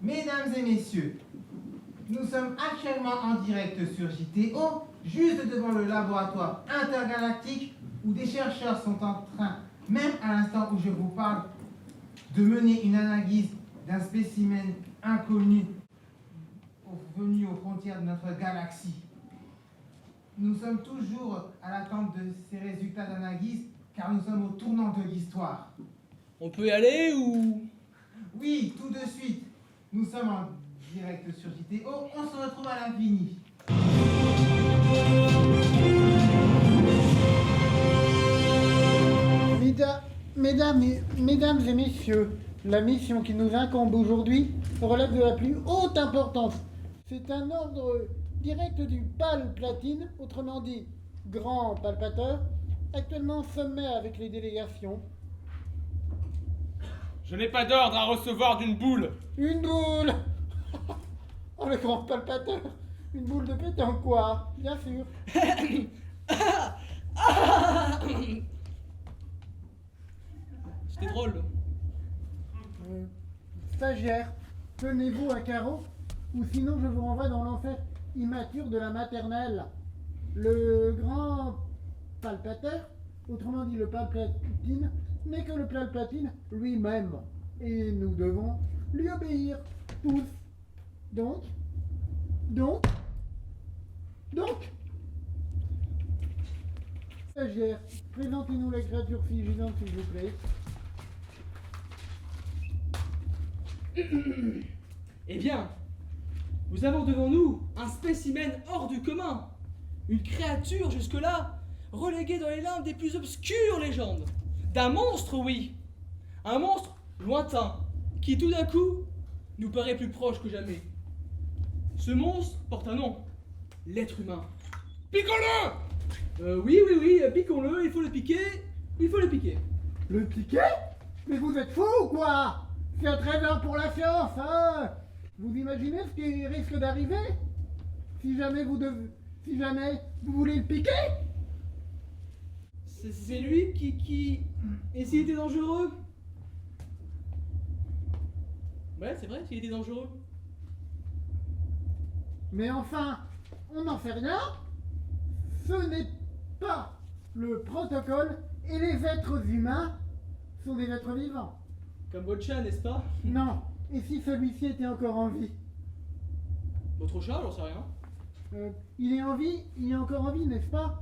Mesdames et messieurs, nous sommes actuellement en direct sur JTO, juste devant le laboratoire intergalactique où des chercheurs sont en train, même à l'instant où je vous parle, de mener une analyse d'un spécimen inconnu venu aux frontières de notre galaxie. Nous sommes toujours à l'attente de ces résultats d'analyse car nous sommes au tournant de l'histoire. On peut y aller ou... Oui, tout de suite. Nous sommes en direct sur JTO, on se retrouve à l'infini. Mesdames et messieurs, la mission qui nous incombe aujourd'hui relève de la plus haute importance. C'est un ordre direct du Palpatine, autrement dit grand palpateur, actuellement sommet avec les délégations. Je n'ai pas d'ordre à recevoir d'une boule. Une boule. Oh, le grand palpateur. Une boule de pétanque, quoi. Bien sûr. C'était drôle. Stagiaire, tenez-vous à carreau, ou sinon je vous renvoie dans l'enfer immature de la maternelle. Le grand palpateur, autrement dit le Palpatine, n'est que le Palpatine lui-même. Et nous devons lui obéir, tous. Donc, stagiaire, présentez-nous la créature figeante, s'il vous plaît. Eh bien, nous avons devant nous un spécimen hors du commun. Une créature jusque-là reléguée dans les limbes des plus obscures légendes. D'un monstre, oui. Un monstre lointain, qui tout d'un coup nous paraît plus proche que jamais. Ce monstre porte un nom, l'être humain. Piquons-le! Oui, piquons-le, il faut le piquer. Le piquer? Mais vous êtes fou ou quoi? C'est un trésor pour la science, hein? Vous imaginez ce qui risque d'arriver? Si jamais vous si jamais vous voulez le piquer. C'est lui qui... Et s'il était dangereux? Ouais, c'est vrai, s'il était dangereux. Mais enfin, on n'en fait rien. Ce n'est pas le protocole et les êtres humains sont des êtres vivants. Comme votre chat, n'est-ce pas? Non, et si celui-ci était encore en vie? Votre chat, j'en sais rien. Il est en vie, il est encore en vie, n'est-ce pas?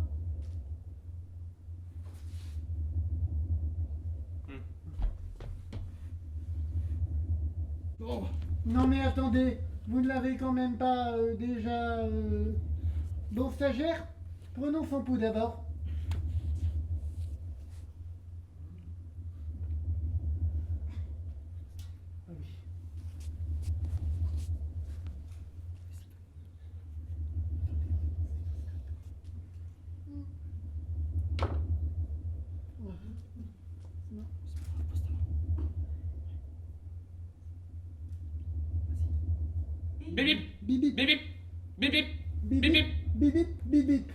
Bon, Non mais attendez, vous ne l'avez quand même pas déjà... Bon stagiaire, prenons son pouls d'abord. Ah oui. Non. Bip bip, Bip bip, bip bip, bip bip, bip bip bip, bip. bip bip, bip bip,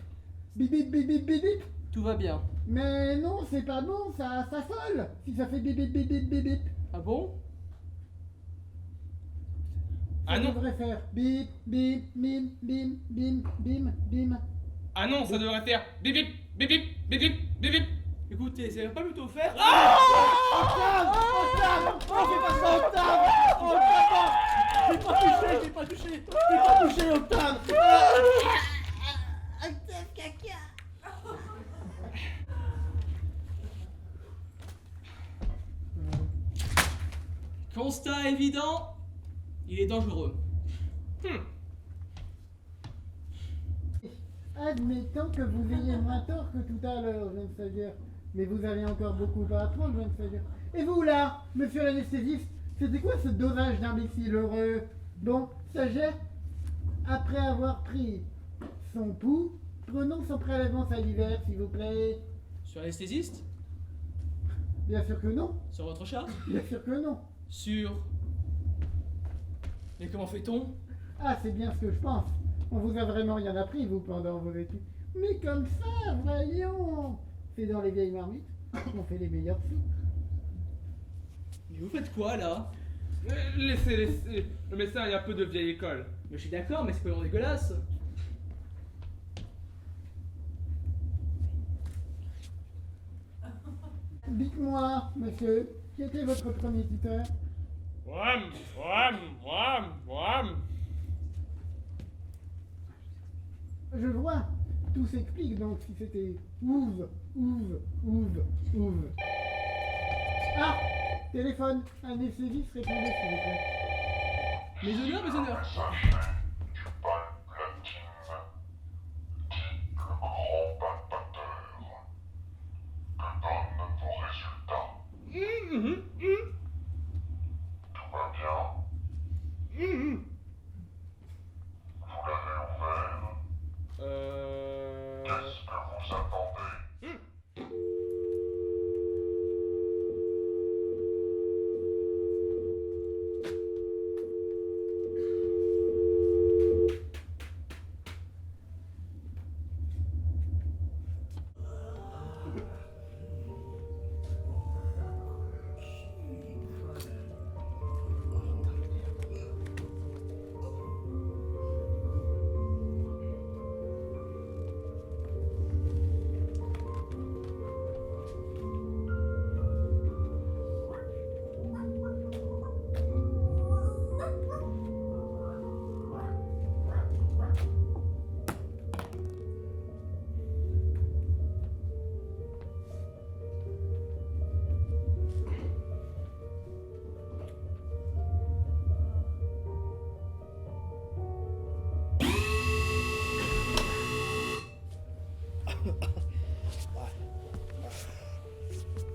bip bip, bip bip, bip bip. tout va bien. Mais non, c'est pas bon, ça s'affole si ça fait bip bip, bip bip, bip bip. Ah bon? Ça Ah non. devrait faire bip bip, bim bim, bim bim, bim. Ah non, ça devrait faire bip bip, bip bip, bip bip, bip bip. Écoutez, c'est pas plutôt faire... Octave! Octave! Oh, fais pas ça, Octave! Octave! J'ai pas touché, j'ai pas touché! J'ai pas touché, Octave! Octave caca! Constat évident, il est dangereux. Admettons que vous ayez moins tort que tout à l'heure, jeune stagiaire. Mais vous avez encore beaucoup à apprendre, jeune stagiaire. Et vous là, monsieur l'anesthésiste, c'était quoi ce dosage d'imbécile heureux? Bon, stagiaire, après avoir pris son pouls, prenons son prélèvement salivaire, s'il vous plaît. Sur l'anesthésiste? Bien sûr que non, Sur votre chat? bien sûr que non. Sur... Mais comment fait-on? Ah, c'est bien ce que je pense. On vous a vraiment rien appris, vous, pendant vos études. Mais comme ça, voyons. C'est dans les vieilles marmites qu'on fait les meilleures soupes. Mais vous faites quoi, là? Laissez. Le médecin est un peu de vieille école. Mais je suis d'accord, mais c'est pas vraiment dégueulasse. Dites-moi, monsieur, qui était votre premier tuteur? Wam, wam, wam, wam. Je vois. Tout s'explique donc si c'était ouve. Ah! Téléphone, anesthésiste, répondez s'il vous plaît. Mes honneurs, mes honneurs.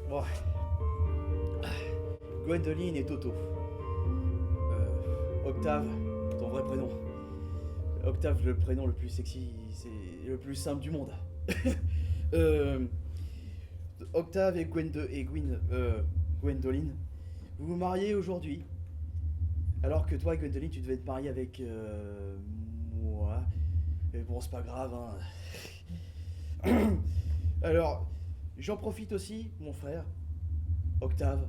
Bon. Gwendoline et Toto. Octave, ton vrai prénom. Octave, le prénom le plus sexy, c'est le plus simple du monde. Octave et Gwendoline, vous vous mariez aujourd'hui. Alors que toi, Gwendoline, tu devais te marier avec moi. Mais bon, c'est pas grave, hein. Alors, j'en profite aussi, mon frère, Octave,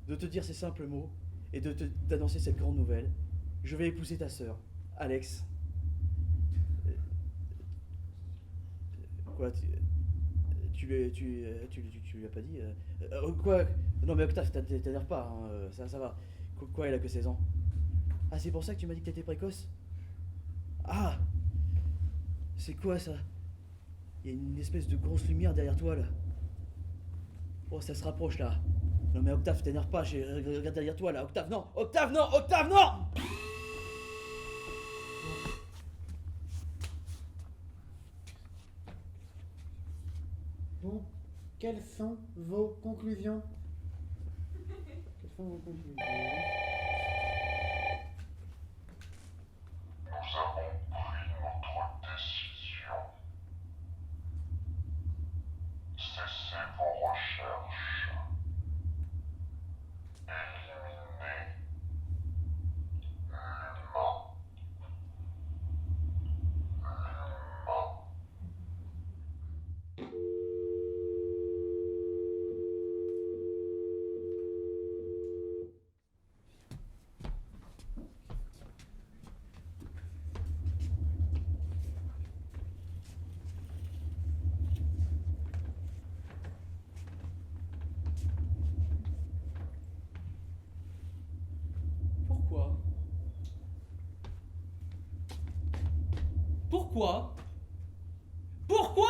de te dire ces simples mots et d'annoncer cette grande nouvelle. Je vais épouser ta sœur, Alex. Quoi, tu lui as pas dit quoi? Non mais Octave, t'énerve pas, hein, ça va. Quoi, elle a que 16 ans? Ah, c'est pour ça que tu m'as dit que t'étais précoce? Ah! C'est quoi ça? Il y a une espèce de grosse lumière derrière toi là. Oh, ça se rapproche là. Non mais Octave, t'énerve pas, regarde derrière toi là. Octave, non! Octave, non! Octave, non! Bon, quelles sont vos conclusions? Quelles sont vos conclusions? Nous avons pris notre décision. Cessez vos recherches. Éliminez l'humain. Pourquoi? Pourquoi? Pourquoi?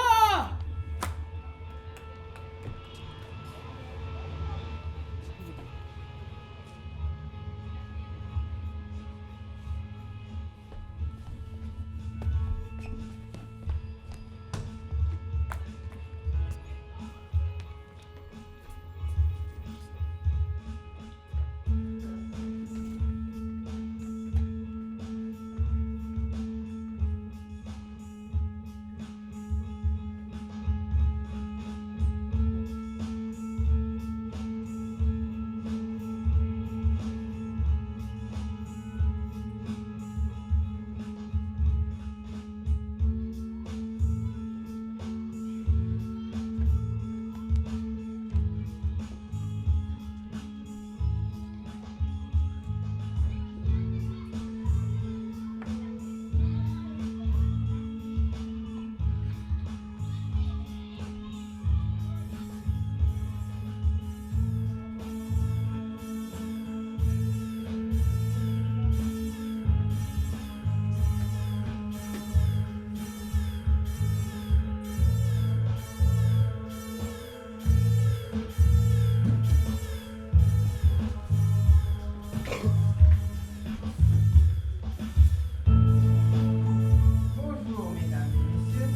Bonjour mesdames et messieurs,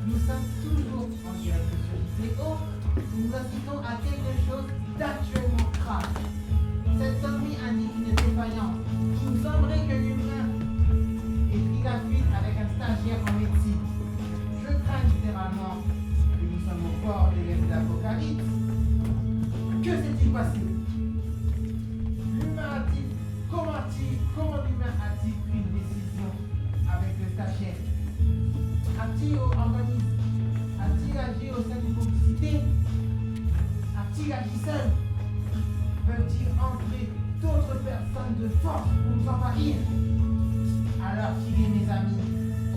nous sommes toujours en direct sur vidéo. Nous assistons à quelque chose d'actuellement grave. Cette sonnerie indique une défaillance. Il nous semblerait que l'humain ait pris la fuite avec un stagiaire en médecine. Je crains littéralement que nous sommes au bord de l'apocalypse. Que s'est-il passé? L'humain a-t-il, comment l'humain a-t-il pris une décision avec le stagiaire? A-t-il agi au sein d'une complicité? A-t-il agi seul? Veut-il entrer d'autres personnes de force pour nous envahir? Alors tirez mes amis,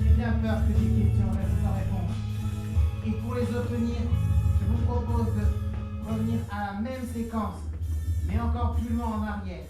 j'ai bien peur que des questions restent sans réponse. Et pour les obtenir, je vous propose de revenir à la même séquence, mais encore plus loin en arrière.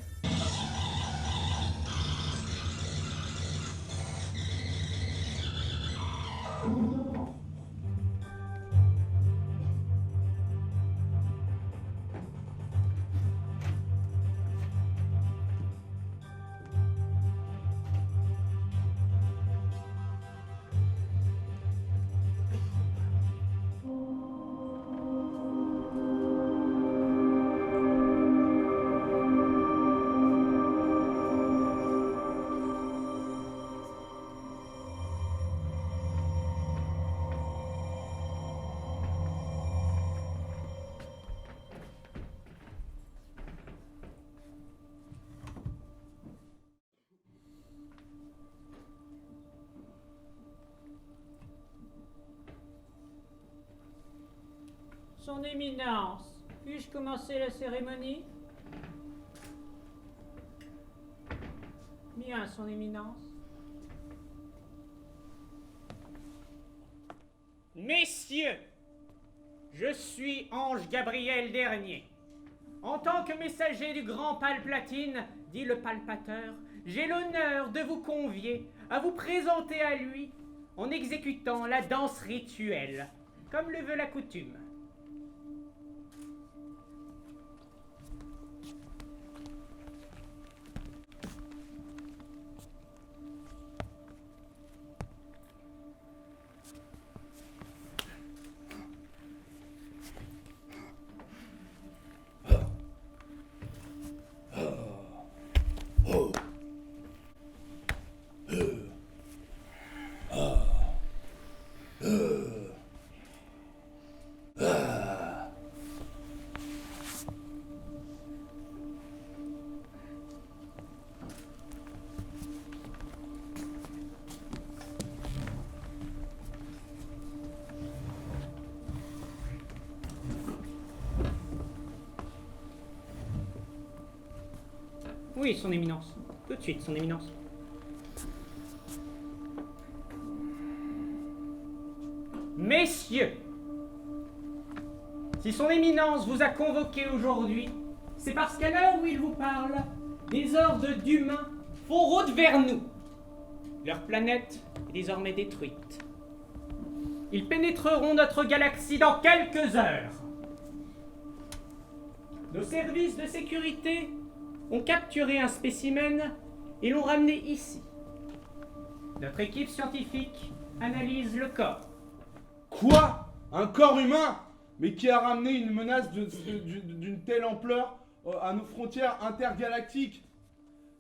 Son Éminence, puis-je commencer la cérémonie? Bien, Son Éminence. Messieurs, je suis Ange Gabriel Dernier. En tant que messager du grand Palplatine, dit le palpateur, j'ai l'honneur de vous convier à vous présenter à lui en exécutant la danse rituelle, comme le veut la coutume. Oui, Son Éminence. Tout de suite, Son Éminence. Messieurs, si Son Éminence vous a convoqué aujourd'hui, c'est parce qu'à l'heure où il vous parle, des hordes d'humains font route vers nous. Leur planète est désormais détruite. Ils pénétreront notre galaxie dans quelques heures. Nos services de sécurité ont capturé un spécimen et l'ont ramené ici. Notre équipe scientifique analyse le corps. Quoi? Un corps humain? Mais qui a ramené une menace d'une telle ampleur à nos frontières intergalactiques?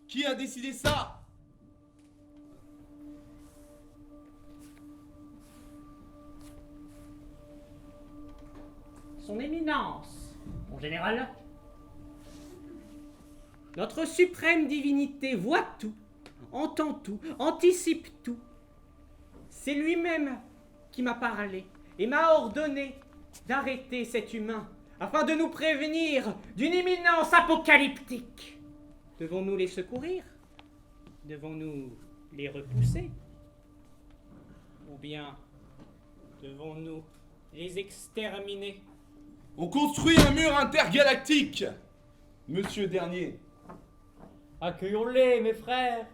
Qui a décidé ça? Son Éminence, mon général. Notre suprême divinité voit tout, entend tout, anticipe tout. C'est lui-même qui m'a parlé et m'a ordonné d'arrêter cet humain afin de nous prévenir d'une imminence apocalyptique. Devons-nous les secourir? Devons-nous les repousser? Ou bien devons-nous les exterminer? On construit un mur intergalactique, Monsieur Dernier. Accueillons-les, mes frères.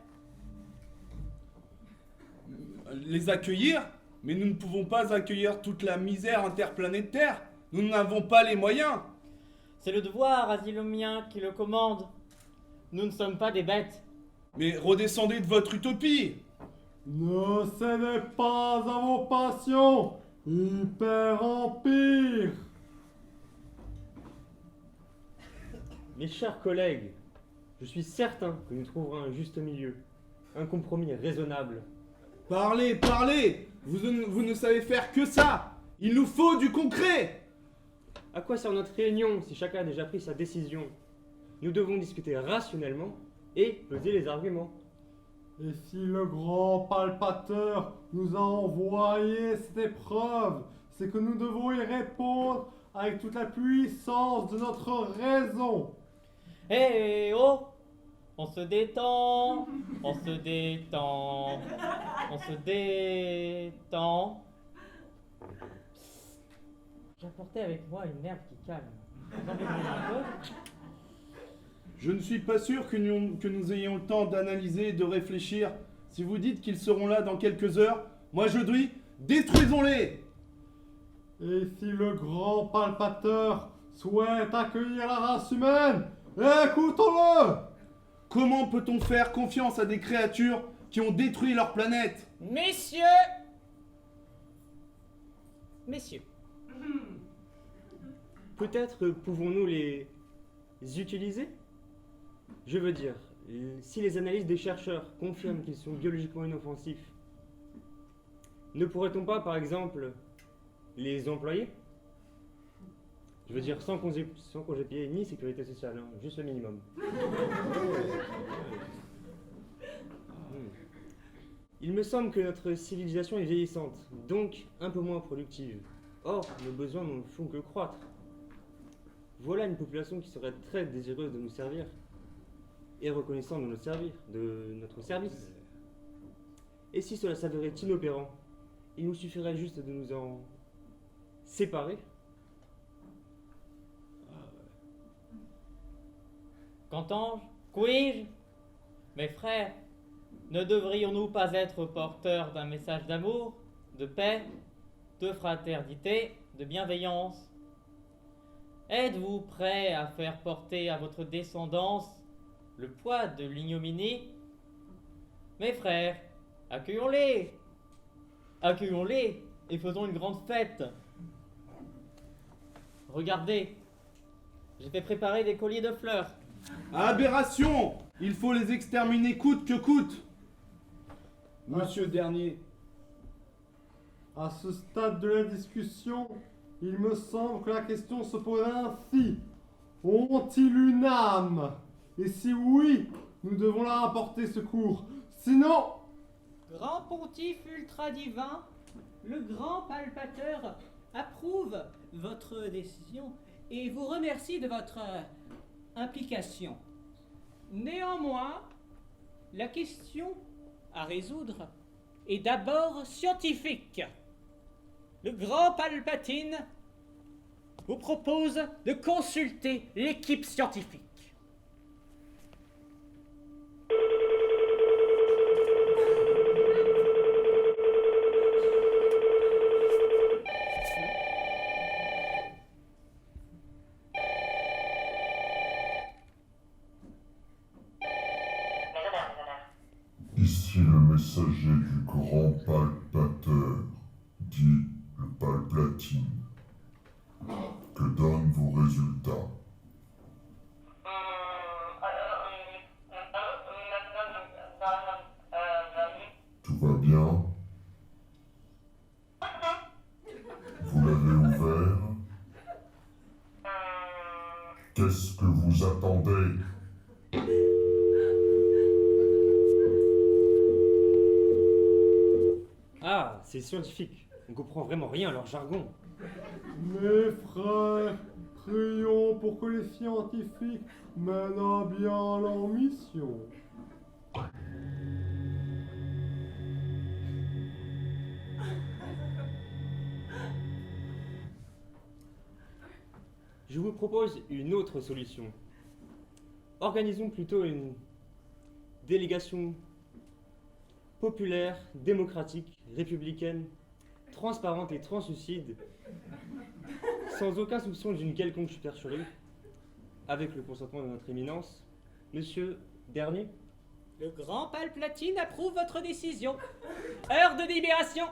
Les accueillir? Mais nous ne pouvons pas accueillir toute la misère interplanétaire. Nous n'avons pas les moyens. C'est le devoir asylumien qui le commande. Nous ne sommes pas des bêtes. Mais redescendez de votre utopie. Ne cédez pas à vos passions, hyper-empire. Mes chers collègues, je suis certain que nous trouverons un juste milieu, un compromis raisonnable. Parlez, parlez. Vous ne savez faire que ça. Il nous faut du concret. À quoi sert notre réunion si chacun a déjà pris sa décision? Nous devons discuter rationnellement et peser les arguments. Et si le grand palpateur nous a envoyé cette épreuve, c'est que nous devons y répondre avec toute la puissance de notre raison. Eh oh! On se détend, on se détend, on se détend. J'apportais avec moi une herbe qui calme. Vous en voulez un peu? Je ne suis pas sûr que nous ayons le temps d'analyser et de réfléchir. Si vous dites qu'ils seront là dans quelques heures, moi je dis, détruisons-les. Et si le grand palpateur souhaite accueillir la race humaine, écoutons-le! Comment peut-on faire confiance à des créatures qui ont détruit leur planète? Messieurs! Messieurs. Peut-être pouvons-nous les utiliser? Je veux dire, si les analyses des chercheurs confirment qu'ils sont biologiquement inoffensifs, ne pourrait-on pas, par exemple, les employer? Je veux dire, sans congé payé ni sécurité sociale, hein, juste le minimum. Il me semble que notre civilisation est vieillissante, donc un peu moins productive. Or, nos besoins ne font que croître. Voilà une population qui serait très désireuse de nous servir et reconnaissante de notre service. Et si cela s'avérait inopérant, il nous suffirait juste de nous en séparer. Qu'entends-je? Qu'ouis-je? Mes frères, ne devrions-nous pas être porteurs d'un message d'amour, de paix, de fraternité, de bienveillance? Êtes-vous prêts à faire porter à votre descendance le poids de l'ignominie? Mes frères, accueillons-les! Accueillons-les et faisons une grande fête. Regardez, j'ai fait préparer des colliers de fleurs. Aberration! Il faut les exterminer coûte que coûte. Monsieur Dernier. À ce stade de la discussion, il me semble que la question se pose ainsi. Ont-ils une âme? Et si oui, nous devons leur apporter secours. Sinon... Grand pontife ultra divin, le grand palpateur approuve votre décision et vous remercie de votre implication. Néanmoins, la question à résoudre est d'abord scientifique. Le grand Palpatine vous propose de consulter l'équipe scientifique. Ici le messager du grand palpateur, dit le Palplatine. Que donnent vos résultats? Tout va bien? Vous l'avez ouvert? Qu'est-ce que vous attendez? Ah, c'est scientifique. On comprend vraiment rien à leur jargon. Mes frères, prions pour que les scientifiques mènent à bien leur mission. Je vous propose une autre solution. Organisons plutôt une délégation populaire, démocratique, républicaine, transparente et translucide, sans aucun soupçon d'une quelconque supercherie, avec le consentement de notre éminence, Monsieur Dernier. Le grand Palpatine approuve votre décision. Heure de libération.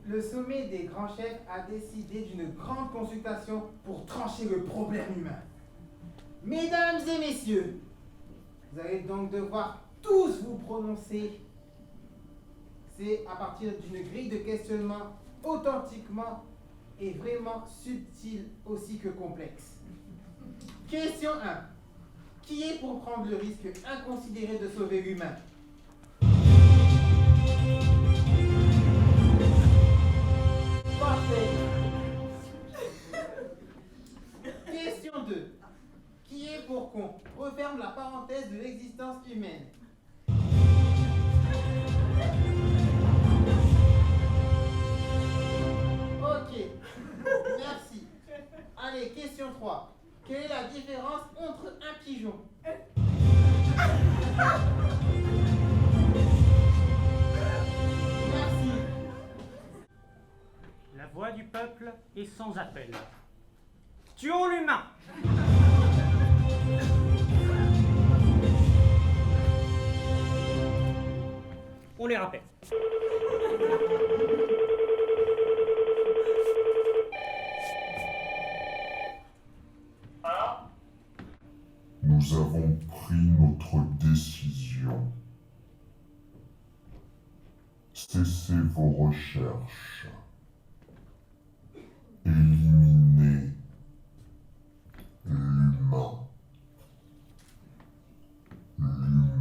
Le sommet des grands chefs a décidé d'une grande consultation pour trancher le problème humain. Mesdames et messieurs, vous allez donc devoir tous vous prononcer. C'est à partir d'une grille de questionnement authentiquement et vraiment subtile aussi que complexe. Question 1. Qui est pour prendre le risque inconsidéré de sauver l'humain? Parfait. Question 2. Qui est pour qu'on referme la parenthèse de l'existence humaine? Ok. Merci. Allez, question 3. Quelle est la différence entre un pigeon? Merci. La voix du peuple est sans appel. Tuons l'humain. On les rappelle. Nous avons pris notre décision. Cessez vos recherches. Éliminez l'humain. L'humain.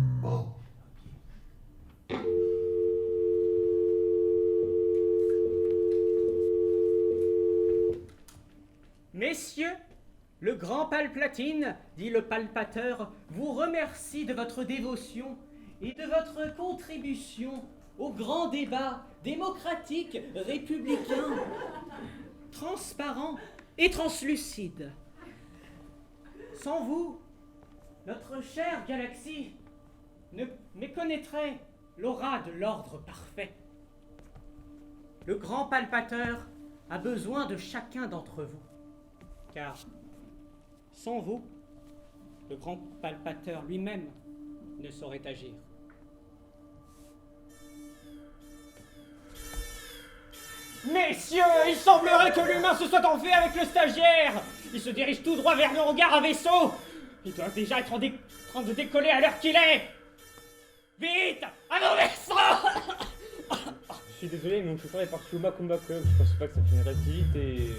Messieurs, le grand Palplatine, dit le palpateur, vous remercie de votre dévotion et de votre contribution au grand débat démocratique, républicain, transparent et translucide. Sans vous, notre chère galaxie ne méconnaîtrait l'aura de l'ordre parfait. Le grand palpateur a besoin de chacun d'entre vous, car sans vous, le grand palpateur lui-même ne saurait agir. Messieurs, il semblerait que l'humain se soit enlevé avec le stagiaire. Il se dirige tout droit vers le hangar à vaisseau. Il doit déjà être en train de décoller à l'heure qu'il est. Vite, à nos vaisseaux. Je suis désolé, mais mon chauffeur est parti au Macumba Club. Je pensais pas que ça finirait si vite et...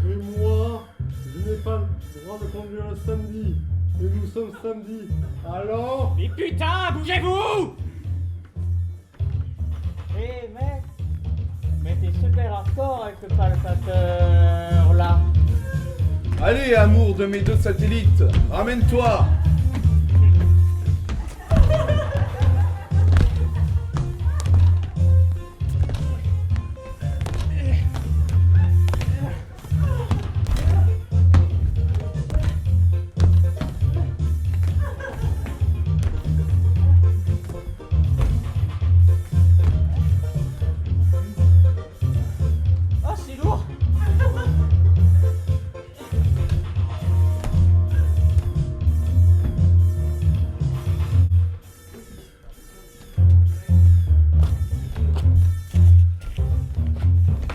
Et moi, je n'ai pas le droit de conduire le samedi. Et nous sommes samedi. Alors... Mais putain, bougez-vous. Hé mec, mais t'es super hardcore avec le palpateur là. Allez, amour de mes 2 satellites, ramène-toi. Ah, c'est lourd.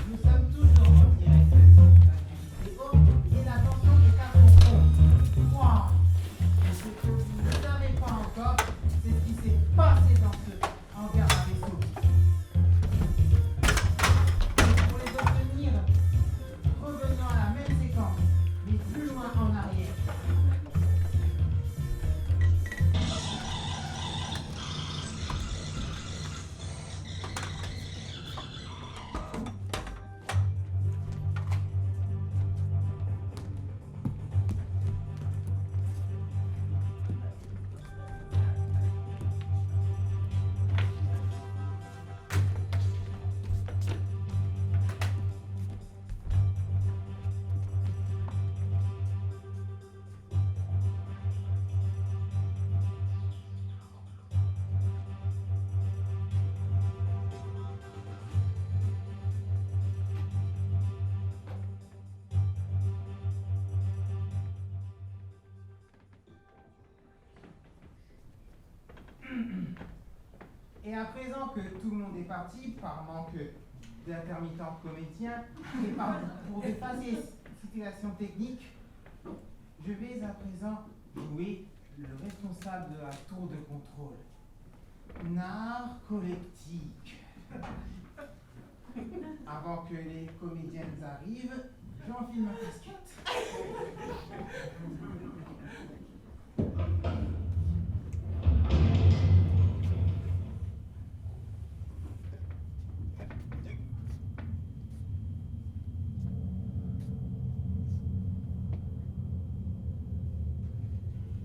Nous sommes toujours en direct de la vidéo et l'attention est à son compte. 3. Ce que vous ne savez pas encore, c'est ce qui s'est passé dans ce hangar à vaisseau. Pour les obtenir, revenons à la même séquence, mais plus loin en arrière. Et à présent que tout le monde est parti, par manque d'intermittents comédiens, et pour effacer situation technique, je vais à présent jouer le responsable de la tour de contrôle. Narcoleptique. Avant que les comédiennes arrivent, j'enfile ma casquette.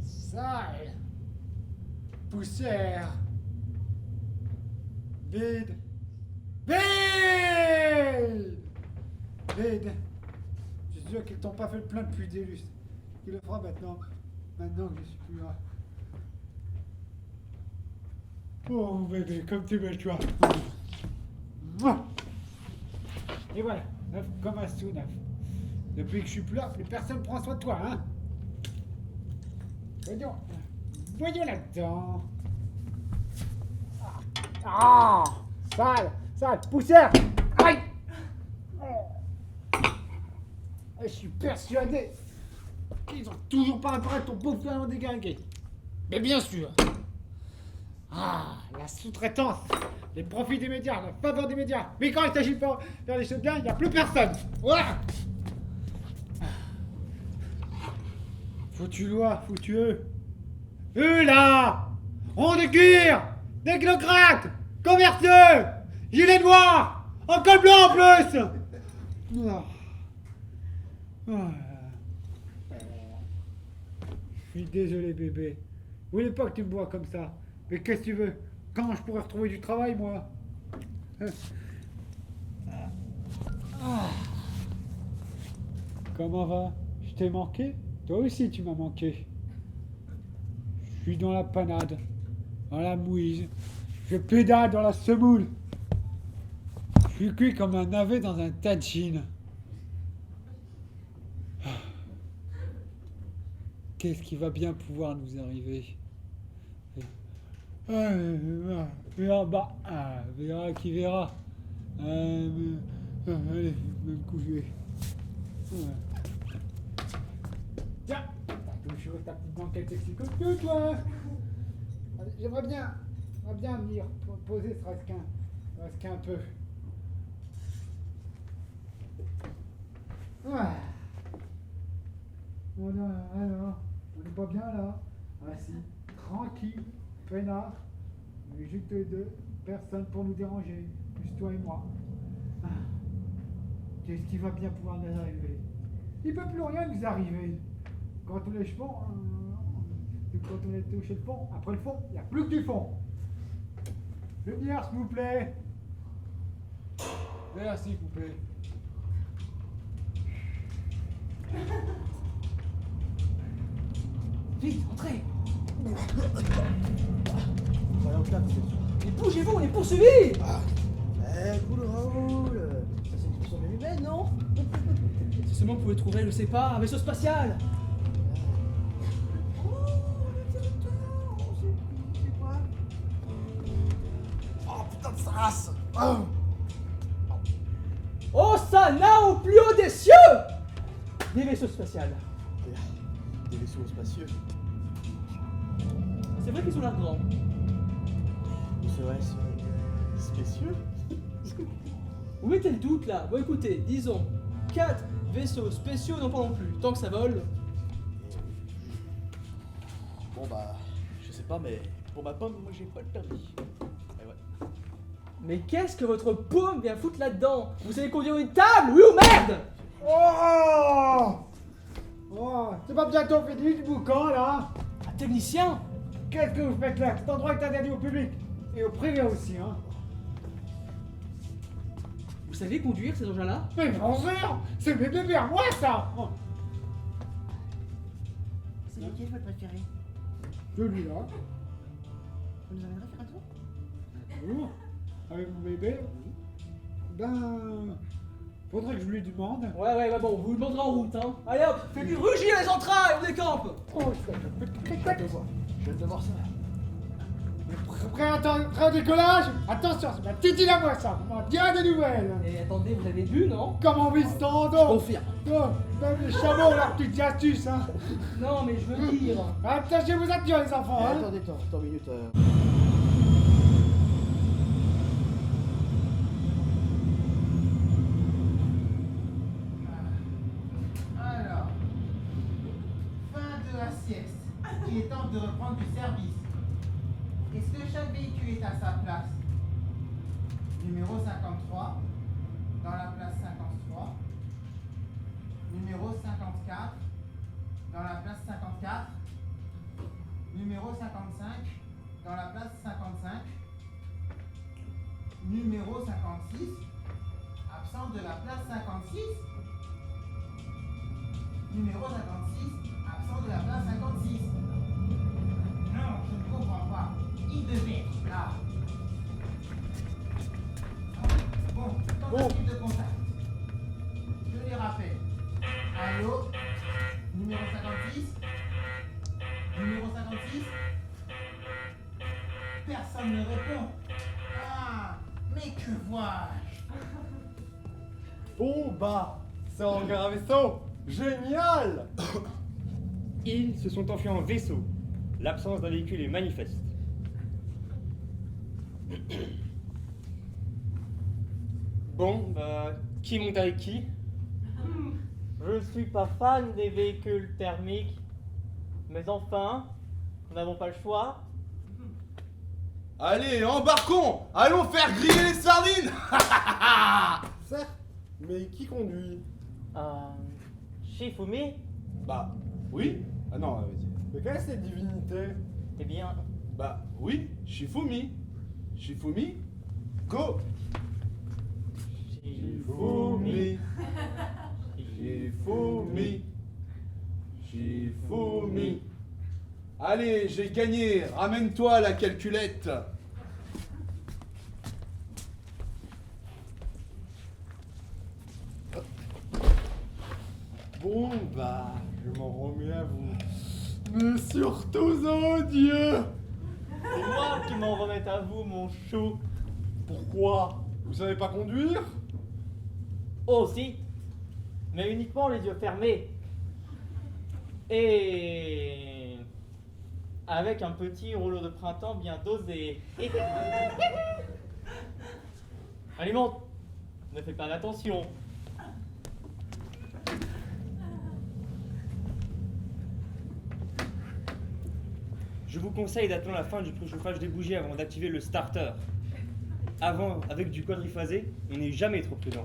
Sale. Poussière. Vide. Vide. Vide. Je suis sûr qu'ils t'ont pas fait le plein depuis des lustres. Il le fera maintenant. Maintenant que je suis plus là. Oh bébé, comme tu es belle, tu vois. Et voilà, neuf comme un sou neuf. Depuis que je suis plus là, plus personne prend soin de toi, hein. Voyons là-dedans. Ah, sale, sale, poussière. Aïe. Je suis persuadé qu'ils ont toujours pas réparé ton pauvre flingue déglingué. Mais bien sûr. Ah, la sous-traitance, les profits des médias, la faveur des médias. Mais quand il s'agit de faire les choses bien, il n'y a plus personne. Voilà. Foutu loi, foutu eux. Eux là, ronds de cuir, technocrates, commercieux, gilets noirs, en col blanc en plus. Ah. Ah. suis désolé, bébé. Je voulais pas que tu me vois comme ça. Mais qu'est-ce que tu veux? Quand je pourrais retrouver du travail, moi? Comment va? Je t'ai manqué? Toi aussi, tu m'as manqué. Je suis dans la panade, dans la mouise. Je pédale dans la semoule. Je suis cuit comme un navet dans un tas de chine. Qu'est-ce qui va bien pouvoir nous arriver? Verra, bah, verra qui verra. Allez, je vais me coucher. Tiens, t'as toujours ta petite banquette sexy comme tout, toi. J'aimerais bien venir poser ce qu'un peu. Alors, on n'est pas bien là. Assis, tranquille, peinard, mais juste deux, personne pour nous déranger, juste toi et moi. Qu'est-ce qui va bien pouvoir nous arriver? Il ne peut plus rien nous arriver. Quand on est quand on est touché le fond, après le fond, il n'y a plus que du fond. Lumière, s'il vous plaît. Merci, s'il vous plaît. Vite, entrez! Voilà, au cap, c'est sûr. Mais bougez-vous, on est poursuivis! Cool, Raoul. Ça, c'est une question humaine, non? Si seulement vous pouvez trouver, je sais pas, un vaisseau spatial! Oh, putain de sa race! Hosanna au plus haut des cieux! Des vaisseaux spatials. Des vaisseaux spacieux. C'est vrai qu'ils ont l'air grands. Serait-ce spécieux? Où mettez le doute là? Bon écoutez, disons 4 vaisseaux spéciaux, non pas non plus, tant que ça vole. Bon bah, je sais pas, mais pour ma pomme, moi j'ai pas le permis. Et ouais. Mais qu'est-ce que votre paume vient foutre là-dedans? Vous savez conduire une table, oui ou merde? Oh, c'est pas bientôt fini du boucan là? Un technicien? Qu'est-ce que vous faites là? Cet endroit est interdit au public. Et au privé aussi, hein. Vous savez conduire ces engins-là? Mais grand verre, c'est mes bébés à moi ça. C'est lequel votre préféré? Celui-là. Vous nous emmènerez faire un tour? Bonjour. Avec mon bébé. Ben, faudrait que je lui demande. Ouais, bon, vous le demanderez en route, hein. Allez hop, faites-lui rugir les entrailles, on décampe! Oh, Je viens de voir ça. Prêt au décollage? Attention, c'est ma titine à moi ça. On a bien des nouvelles. Et attendez, vous avez bu, non? Comment vit ce temps? Confirme. Même les chameaux ont leurs petites astuces, hein. Non, mais je veux dire... Attachez vos attures les enfants, hein. Attendez, attends une minute. Alors, fin de la sieste. Il est temps de reprendre du service. Est-ce que chaque véhicule est à sa place? Numéro 53, dans la place 53. Numéro 54, dans la place 54. Numéro 55, dans la place 55. Numéro 56, absent de la place 56. Numéro 56, absent de la place 56. Non, je ne comprends pas. Il devait être là. Bon, tentative de contact. Je les rappelle. Allô? Numéro 56? Numéro 56? Personne ne répond. Ah, mais que vois-je? Bon bah, c'est encore un vaisseau. Génial. Ils se sont enfuis en vaisseau. L'absence d'un véhicule est manifeste. Bon, bah, qui monte avec qui? Je ne suis pas fan des véhicules thermiques, mais enfin, nous n'avons pas le choix. Allez, embarquons! Allons faire griller les sardines! Certes, mais qui conduit? Shifumi? Bah, oui. Ah non, vas-y. Mais quelle est cette divinité? Eh bien, Bah oui, Shifumi. Shifumi, go. Shifumi. Shifumi. Shifumi. Allez, j'ai gagné. Ramène-toi la calculette. Bon, bah, je m'en remets à vous. Mais surtout au Dieu! c'est moi qui m'en remette à vous, mon chou. Pourquoi? Vous savez pas conduire? Oh, si. Mais uniquement les yeux fermés. Et avec un petit rouleau de printemps bien dosé. Allez, monte. Ne fais pas d'attention. Je vous conseille d'attendre la fin du préchauffage des bougies avant d'activer le starter. Avant, avec du quadriphasé, on n'est jamais trop prudent.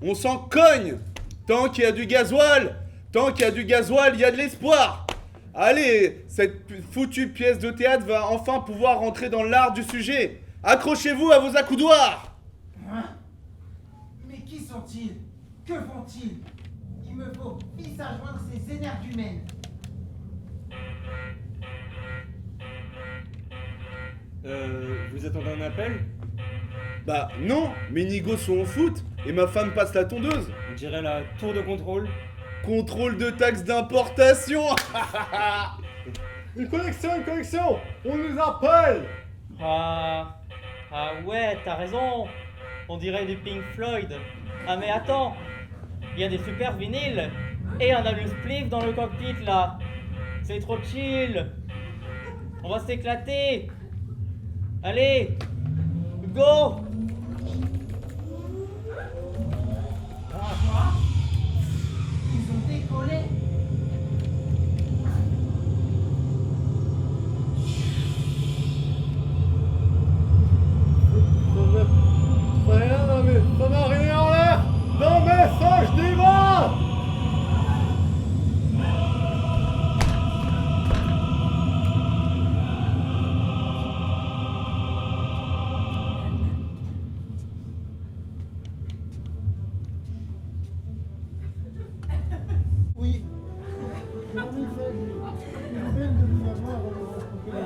On s'en cogne. Tant qu'il y a du gasoil, il y a de l'espoir. Allez, cette foutue pièce de théâtre va enfin pouvoir rentrer dans l'art du sujet. Accrochez-vous à vos accoudoirs. Hein? Mais qui sont-ils? Que font-ils? Il me faut vite à joindre ces énergumènes. Vous attendez un appel? Bah non, mes nigauds sont en foot et ma femme passe la tondeuse. On dirait la tour de contrôle. Contrôle de taxes d'importation. Une connexion! On nous appelle! Ah ouais, t'as raison. On dirait du Pink Floyd. Ah mais attends, il y a des super vinyles et un alus spliff dans le cockpit là. C'est trop chill. On va s'éclater. Allez, go. Ils ont décollé. Ça n'a rien en l'air d'un message divin! Oui. En effet, j'ai une peine de vous avoir rencontré.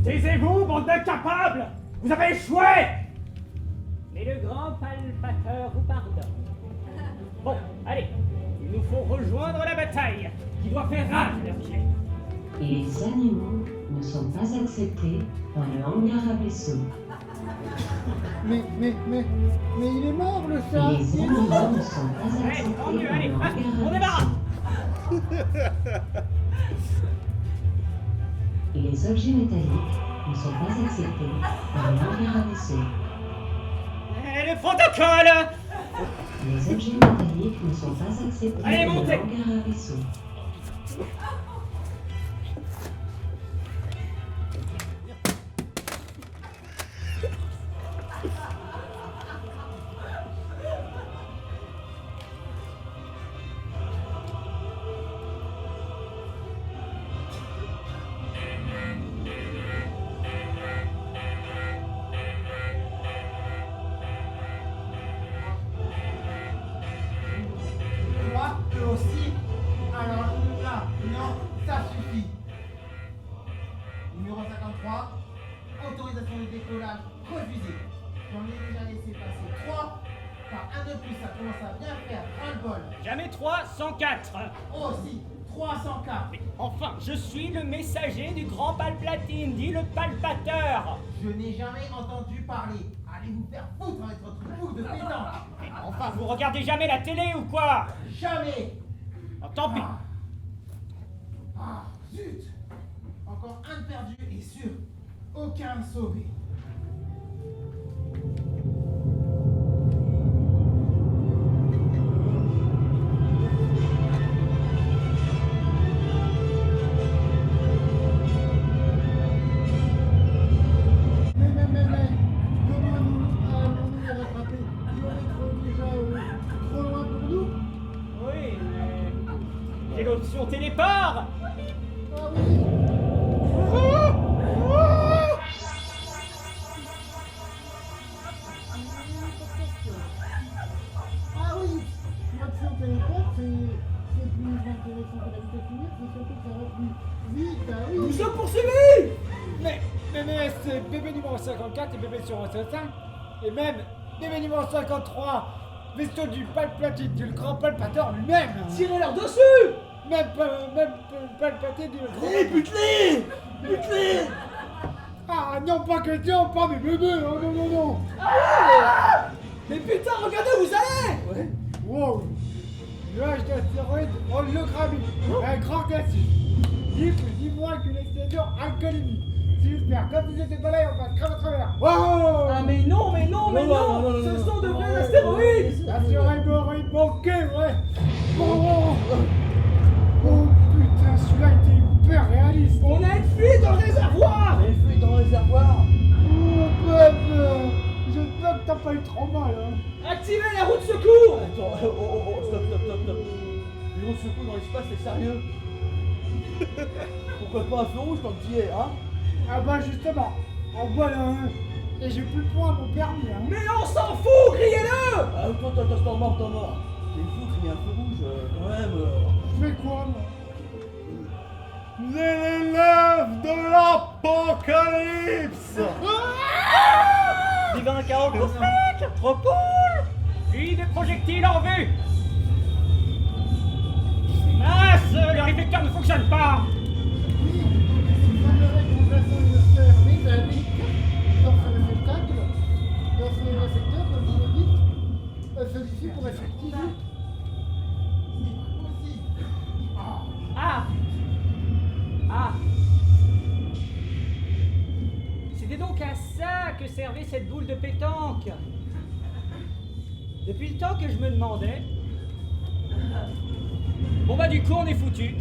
Taisez-vous, bande d'incapables! Vous avez échoué! Mais le grand palpateur vous pardonne. Bon, allez, il nous faut rejoindre la bataille, qui doit faire rage à leurs pieds. Les animaux ne sont pas acceptés dans le hangar à vaisseau. Mais il est mort le chat! Les Il est animaux mort. ne sont pas Allez, acceptés tant mieux, dans allez, le hangar on à débarque! vaisseau. Les objets métalliques ne sont pas acceptés dans le hangar à vaisseau. Et le protocole! Les objets métalliques ne sont pas acceptés Allez, dans le montez! hangar à vaisseau. Moi, eux aussi. Alors là, non, ça suffit. Numéro 53, autorisation de décollage refusée. J'en ai déjà laissé passer 3. Par un de plus, ça commence à bien faire. Ras-le-bol. Jamais 3, 104. Aussi, 304. Mais enfin, je suis le messager du grand Palplatine, dit le palpateur. Je n'ai jamais entendu parler. Allez vous faire foutre avec votre boule de pétanque. Mais enfin, vous regardez jamais la télé ou quoi? Jamais. Oh, tant pis. Ah, zut. Encore un de perdu et sûr. Aucun sauvé. Mais, comment allons-nous les rattraper? Ils vont être déjà trop loin pour nous? Oui, mais J'ai l'option téléport. Ah oui. Ah oui, l'option téléport, c'est plus intéressant que la vitesse lumière, c'est surtout que ça va plus vite, ah oui. Nous sommes poursuivis! Mais c'est bébé numéro 54 et bébé sur 5, et même bébé numéro 53, vaisseau du Palpatine, du grand Palpateur lui-même. Tirez-leur dessus! Même Palpatine du grand. Hé, bute-les! Bute-les! Ah non, pas question, pas mes bébés, oh non, non, non. Ah! Mais putain, regardez où vous allez! Ouais. Wow. Nuage d'astéroïdes hologrammique, un grand classique. Ni plus ni moins qu'une extension alcoolémique. Super, comme vous étiez pas là, on passe grave à travers. Wow! Ah mais non, mais non, mais non! Ce sont de vrais astéroïdes! Astéroïdes manqués, ouais! Oh putain, celui-là était hyper réaliste! On a une fuite dans le réservoir! Une fuite dans le réservoir. Oh bébé! J'espère que t'as pas eu trop mal, hein! Activez la roue de secours! Attends, stop. Une roue de secours dans l'espace, c'est sérieux? Pourquoi pas un feu rouge tant que t'y es, hein? Ah bah justement, en voilà un! Et j'ai plus le point à mon permis, hein! Mais on s'en fout, criez-le! Ah, attends, t'en mort. T'es fou, il y a un feu rouge, quand même. Je fais quoi, moi? L'élève de l'apocalypse. Vive un chaos cosmique! Trop cool! Puis des projectiles en vue. Mince, le réflecteur ne fonctionne pas. Oui, il semblerait qu'en plaçant une sphère métallique dans ce réceptacle, dans ce récepteur, comme vous le dites, celui-ci pourrait s'activer. Ah. C'était donc à ça que servait cette boule de pétanque. Depuis le temps que je me demandais. Bon bah du coup on est foutu.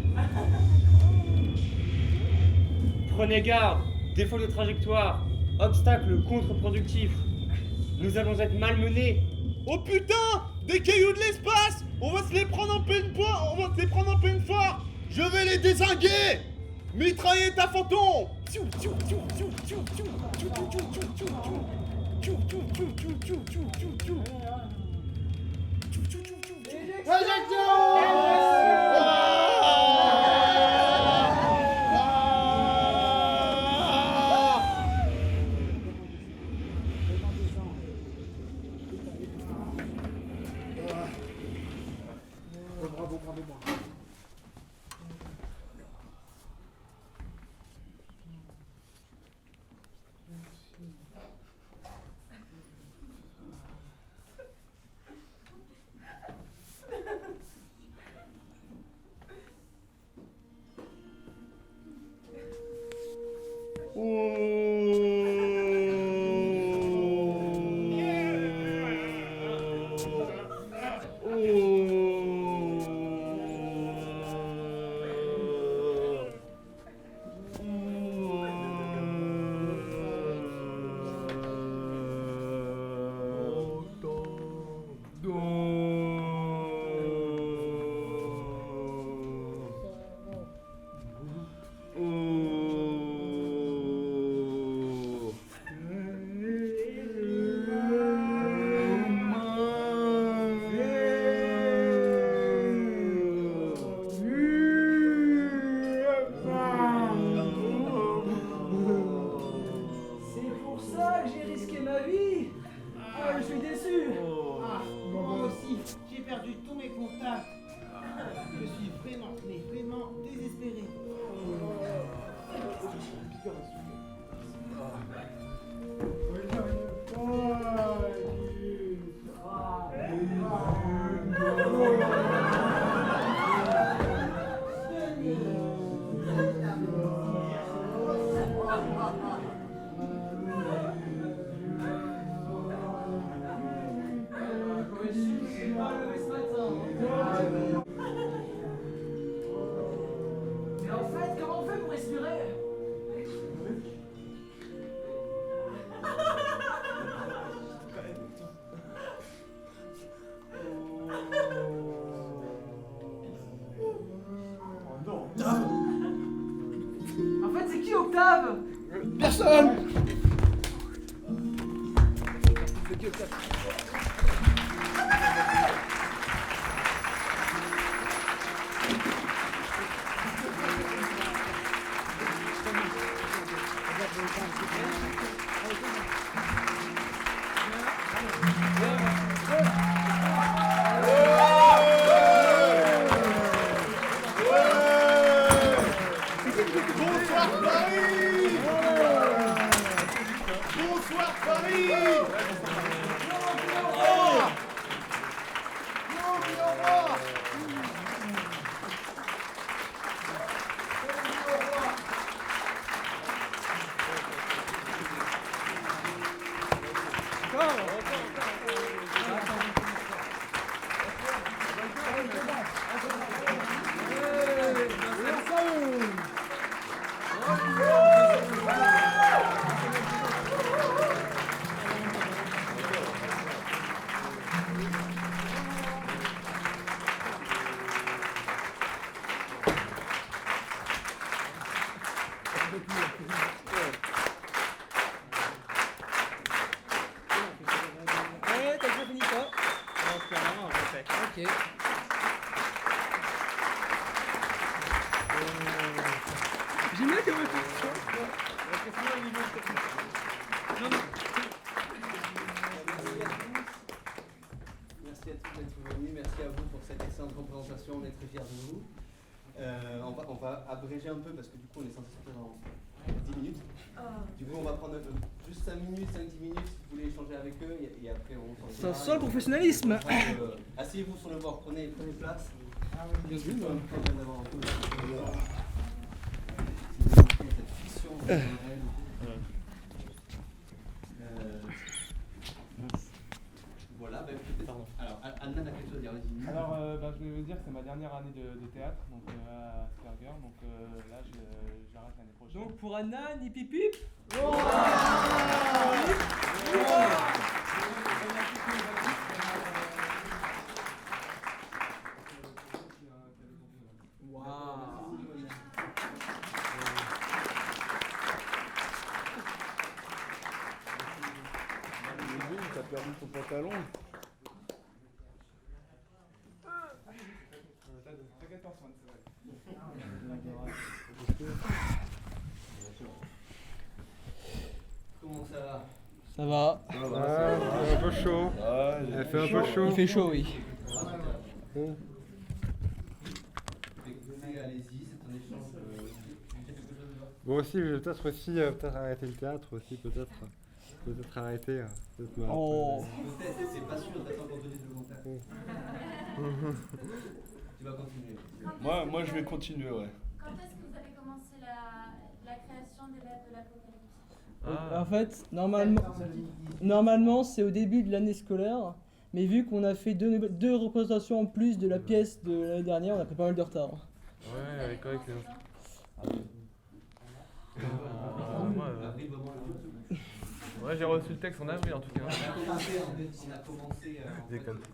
Prenez garde, défaut de trajectoire, obstacle contre-productif. Nous allons être malmenés. Oh putain! Des cailloux de l'espace! On va se les prendre en pleine fois! Je vais les dézinguer! Mitraillez ta fantôme! Bravo. C'est pour ça que j'ai risqué ma vie! Ah, je suis déçu! Ah, moi aussi. fait. Ok. J'aime bien comment tu Non, non. Merci à tous d'être venus, merci à vous pour cette excellente représentation, on est très fiers de vous. On va abréger un peu parce que du coup on est censé sortir dans 10 minutes. Du coup on va prendre juste 5 minutes, 5-10 minutes si vous voulez échanger avec eux et après on s'en Ça sent le professionnalisme. Asseyez-vous sur le bord, prenez place. Bien sûr. D'avoir un peu cette fiction dans le réel. Voilà, ben peut-être. Alors, Anna a quelque chose à dire, vas-y. Alors, je vais vous dire que c'est ma dernière année de théâtre, donc à Asperger, donc là j'arrête l'année prochaine. Donc pour Anna, ni pipip. T'as perdu ton pantalon. T'inquiète pas, Swan, c'est vrai. Comment ça va? Ça va. Il fait un peu chaud. Il fait un peu chaud. Il fait chaud, oui. Écoutez, allez-y, c'est un échange. Bon aussi, je vais peut-être arrêter le théâtre aussi, peut-être arrêter. Peut-être, c'est pas sûr, t'attends qu'on te dise le contraire. Tu vas continuer. Moi je vais continuer, ouais. Quand est-ce que vous avez commencé la création des lettres de l'Apocalypse? En fait, normalement c'est au début de l'année scolaire, mais vu qu'on a fait deux représentations en plus de la pièce de l'année dernière, on a pris pas mal de retard. Ouais, avec les autres. Ouais, j'ai reçu le texte en avril en tout cas. On a commencé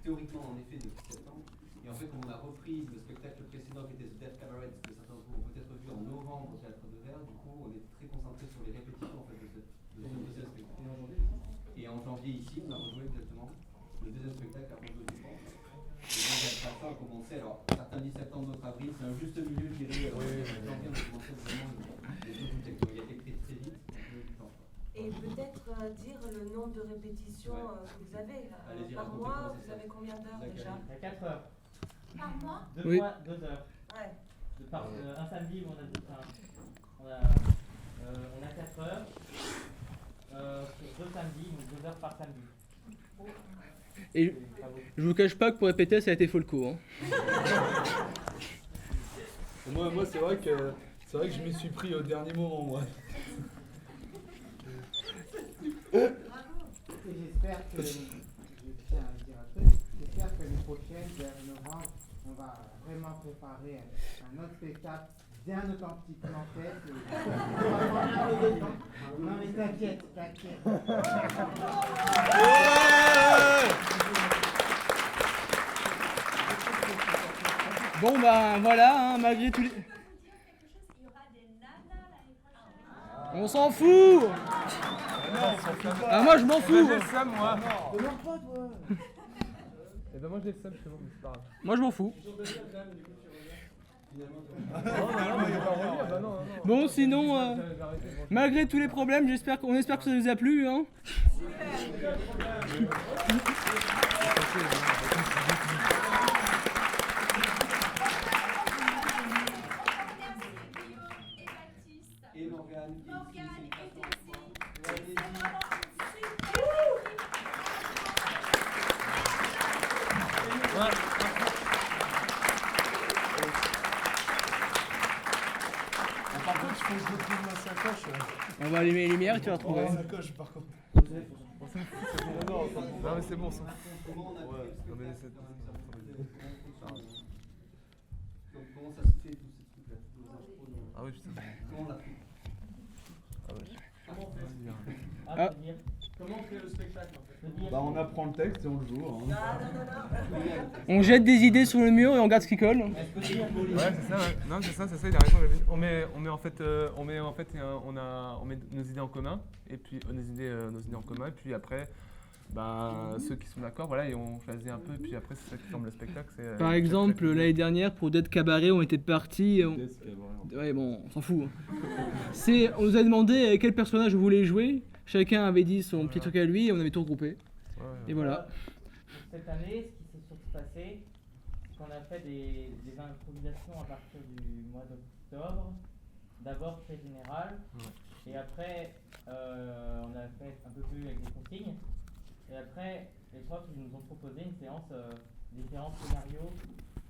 théoriquement en effet depuis septembre. Et en fait, on a repris le spectacle précédent qui était The Death Cabaret, que certains d'entre vous ont peut-être vu en novembre au Théâtre de Verre. Du coup, on est très concentré sur les répétitions en fait, de ce spectacle. Et en janvier, ici, on a rejoué exactement le deuxième spectacle après le départ. Et donc, à ça, on a commencé. Alors, certains disent septembre, d'autres avril. C'est un juste milieu, je dirais. Janvier, on a commencé vraiment les deux textes. Il a été écrit très vite. Et peut-être dire le nombre de répétitions que vous avez. Par mois, vous avez combien d'heures déjà? Il y a 4 heures. Par mois? 2 Oui. fois 2 heures. Ouais. Un samedi où on a 4 heures. Sur 2 samedis, donc 2 heures par samedi. Et je vous cache pas que pour répéter, ça a été folco. Hein. Moi c'est vrai que je m'y suis pris au dernier moment, moi. J'espère que, je tiens à dire un truc, j'espère que l'année prochaine, vers novembre, on va vraiment préparer un autre spectacle bien authentiquement fait. Non mais t'inquiète. Bon bah voilà, hein, malgré tous les... On s'en fout. Ah moi je m'en fous. J'ai le seum, moi. Demande pas toi. Et ben moi j'ai le seum, c'est bon, c'est pas grave. Moi je m'en fous. Bon sinon, malgré tous les problèmes, on espère que ça vous a plu. Hein. Et Morgane qui est Par contre, il faut que je retrouve ma sacoche. On va allumer les lumières et tu vas retrouver. Ma sacoche, par contre. Non mais c'est bon ça. Comment on a Ouais. Non mais c'est... Comment ça se fait tous ces trucs-là, tous nos impros, Ah oui putain. comment on l'a fait? Comment on fait Ah. Comment on fait le spectacle en fait? Bah on apprend le texte et on le joue. Hein. On jette des idées sur le mur et on regarde ce qui colle. Ouais c'est ça, ouais. Non c'est ça, il a raison. On met nos idées en commun et puis nos idées en commun et puis après ceux qui sont d'accord, voilà, et on choisit un peu, et puis après c'est ça qui forme le spectacle. Par exemple, l'année dernière, pour Dead Cabaret, on était partis. Ouais, bon, on s'en fout. On nous a demandé quel personnage on voulait jouer. Chacun avait dit son petit truc à lui et on avait tout regroupé. Et voilà. Pour cette année, ce qui s'est surtout passé, c'est qu'on a fait des improvisations à partir du mois d'octobre. D'abord très général, et après on a fait un peu plus avec des consignes. Et après, les profs ils nous ont proposé une séance différents scénarios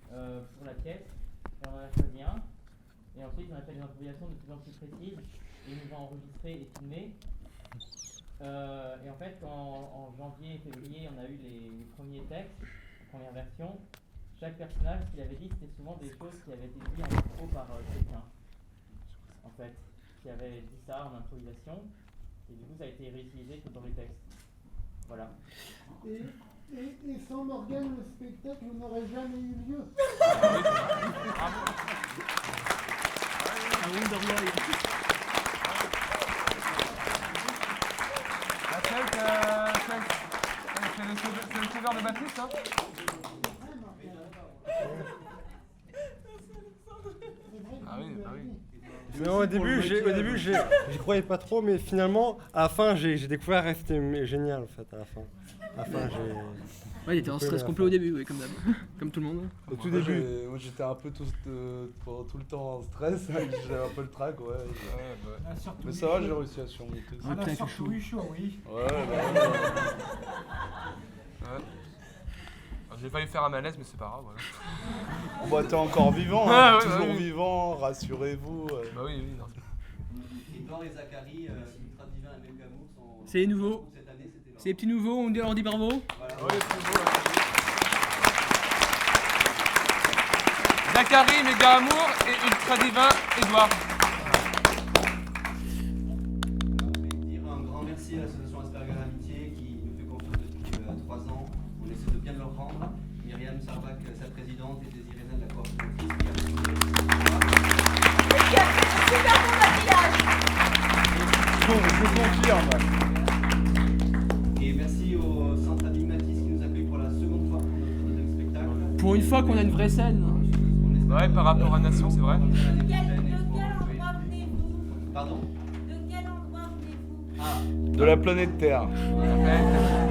pour la pièce, et on en a choisi un. Et ensuite, on a fait des improvisations de plus en plus précises, et ils nous ont enregistré et filmé. Et en fait, en janvier et février, on a eu les premiers textes, première version. Chaque personnage, ce qu'il avait dit, c'était souvent des choses qui avaient été dites en micro par quelqu'un. En fait, qui avait dit ça en improvisation, et du coup, ça a été réutilisé tout dans les textes. Voilà. Et sans Morgane, le spectacle n'aurait jamais eu lieu. C'est le cover de Baptiste, hein? Ah oui. Mais au début, j'y croyais pas trop, mais finalement, à la fin, j'ai découvert et c'était génial en fait. À la fin, Ouais, il était en stress complet au début, oui, comme d'hab. Comme tout le monde. Au tout début. Moi j'étais un peu pendant tout le temps en stress, j'avais un peu le trac, ouais. Mais ça va, j'ai réussi à surmonter. On a surtout eu chaud, oui. Ouais. J'ai failli faire un malaise, mais c'est pas grave. Bah t'es encore vivant, hein, toujours vivant, rassurez-vous. Bah oui. Non. Edouard et Zachary, Ultra Divin et Melgamour sont... C'est les nouveaux. Cette année, c'était C'est les petits nouveaux, on leur dit bravo. Voilà. Ouais, c'est beau. Zachary, Melgamour et Ultra Divin, Edouard. Dire un grand merci à l'association Asperger Amitié qui nous fait confiance depuis 3 ans. On essaie de bien leur rendre. Myriam Sarbac, sa présidente, et Désiré Zen, la coordinatrice, qui a super bon maquillage. Je confirme. Et merci au Centre Adigmatis qui nous accueille pour la seconde fois pour notre deuxième spectacle. Pour une fois qu'on a une vraie scène. Ouais, par rapport à Nation, c'est vrai. De quel endroit venez-vous? Pardon? De quel endroit venez-vous? De la planète Terre. Ouais.